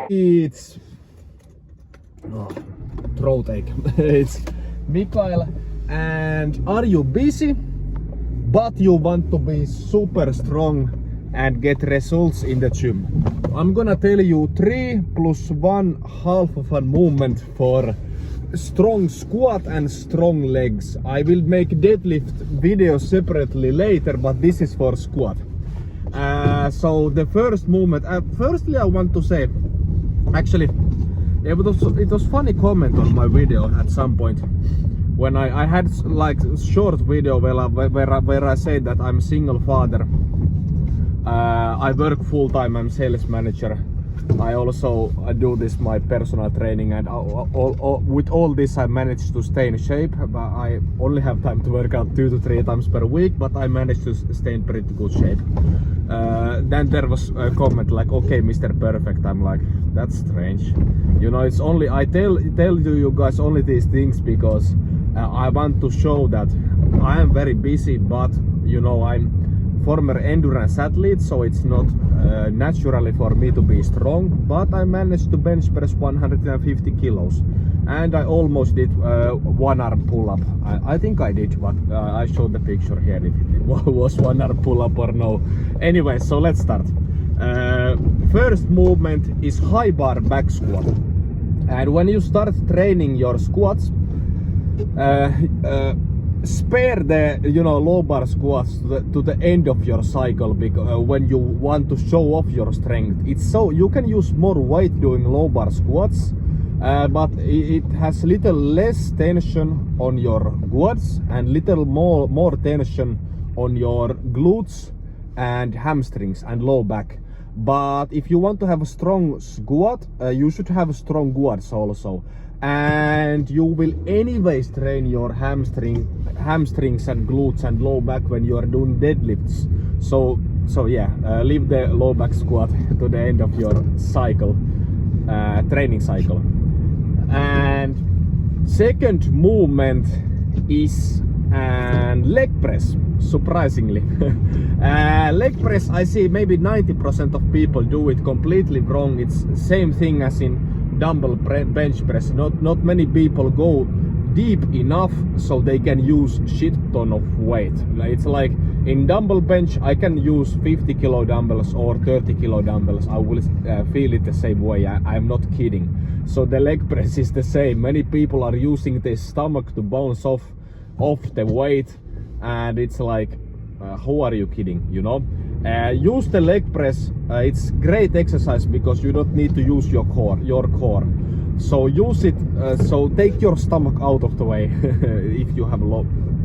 It's throat ache. It's Mikael. And are you busy but you want to be super strong and get results in the gym? I'm gonna tell you 3 + 1/2 of a movement for strong squat and strong legs. I will make deadlift video separately later, but this is for squat. So the first movement, firstly I want to say, actually it was funny comment on my video at some point when I had like short video where I said that I'm single father. I work full time, I'm sales manager. I also do this my personal training, and with all this I managed to stay in shape. But I only have time to work out 2 to 3 times per week, but I managed to stay in pretty good shape. Then there was a comment like, okay, Mr. Perfect. I'm like, that's strange. You know, it's only, I tell you guys only these things because I want to show that I am very busy, but you know, I'm former endurance athlete, so it's not naturally for me to be strong, but I managed to bench press 150 kilos and I almost did 1 arm pull-up. I think I did, but I showed the picture here if it was 1 arm pull-up or no. Anyway, so let's start. First movement is high bar back squat, and when you start training your squats, spare the low bar squats to the end of your cycle, because when you want to show off your strength, it's so you can use more weight doing low bar squats, but it has little less tension on your quads and little more tension on your glutes and hamstrings and low back. But if you want to have a strong squat, you should have strong quads also, and you will anyways train your hamstrings and glutes and low back when you are doing deadlifts. So yeah, leave the low back squat to the end of your cycle, training cycle. And second movement is leg press, surprisingly. Leg press, I see maybe 90% of people do it completely wrong. It's same thing as in dumbbell bench press. Not many people go deep enough so they can use shit ton of weight. It's like in dumbbell bench I can use 50 kilo dumbbells or 30 kilo dumbbells. I will feel it the same way. I'm not kidding. So the leg press is the same. Many people are using their stomach to bounce off the weight, and it's like, who are you kidding, you know? Use the leg press. It's great exercise because you don't need to use your core. So use it, so take your stomach out of the way if you have a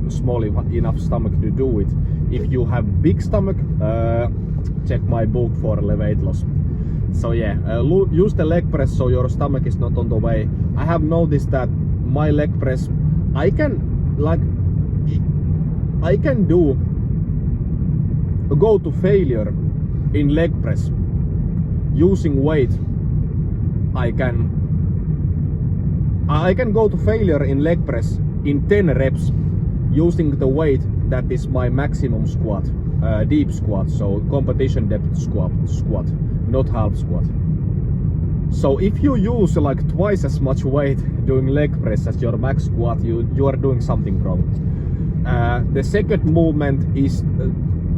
small enough stomach to do it. If you have big stomach, check my book for weight loss. So yeah, use the leg press so your stomach is not on the way. I have noticed that my leg press, I can go to failure in leg press using weight. I can go to failure in leg press in 10 reps using the weight that is my maximum squat, deep squat, so competition depth squat, not half squat. So if you use like twice as much weight doing leg press as your max squat, you are doing something wrong. The second movement is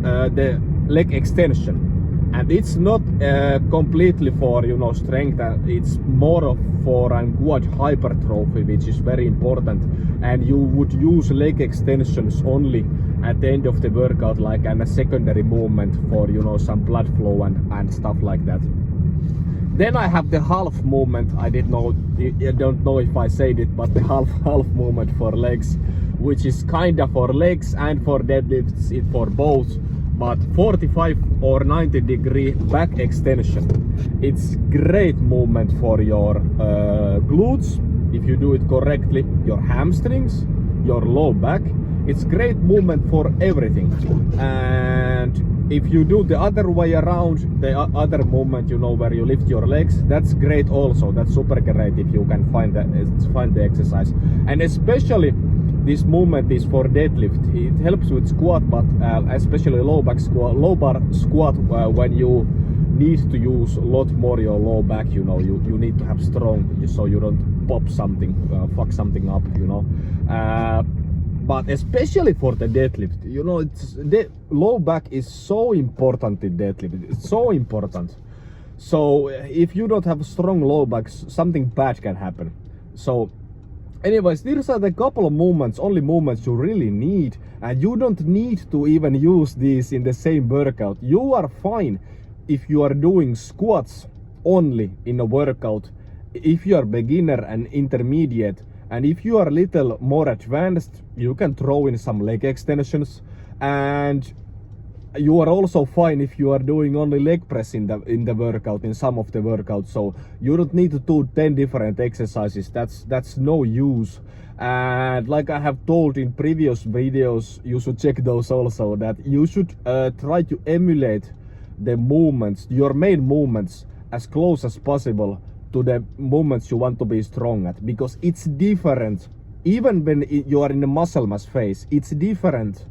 the leg extension, and it's not completely for strength. It's more for quad hypertrophy, which is very important, and you would use leg extensions only at the end of the workout, like a secondary movement for some blood flow and stuff like that. Then I have the half movement. I don't know if I said it, but the half movement for legs, which is kinda for legs and for deadlifts, it for both, but 45 or 90 degree back extension. It's great movement for your glutes if you do it correctly, your hamstrings, your low back, It's great movement for everything. And if you do the other way around, the other movement, you know, where you lift your legs, that's great also. That's super great if you can find the exercise. And especially this movement is for deadlift. It helps with squat, but especially low bar squat, when you need to use a lot more your low back, you know, you need to have strong, so you don't pop something, fuck something up, you know. But especially for the deadlift, you know, the low back is so important in deadlift. It's so important. So if you don't have strong low backs, something bad can happen. So anyways, these are the couple of movements, only movements you really need, and you don't need to even use these in the same workout. You are fine if you are doing squats only in a workout, if you are beginner and intermediate. And if you are a little more advanced, you can throw in some leg extensions. And you are also fine if you are doing only leg press in the workout, in some of the workouts. So you don't need to do 10 different exercises. That's no use. And like I have told in previous videos, you should check those also, that you should try to emulate the movements, your main movements, as close as possible to the movements you want to be strong at, because it's different. Even when you are in the muscle mass phase, it's different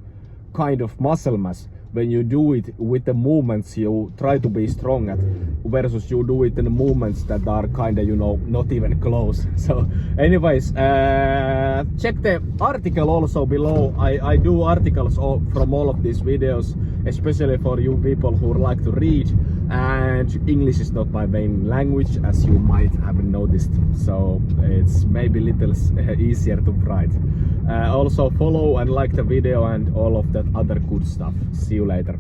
kind of muscle mass when you do it with the movements you try to be strong at, versus you do it in the movements that are kind of, you know, not even close. So anyways, check the article also below. I do articles from all of these videos, especially for you people who like to read, and English is not my main language, as you might have noticed, so it's maybe a little easier to write. Also follow and like the video and all of that other good stuff. See you later.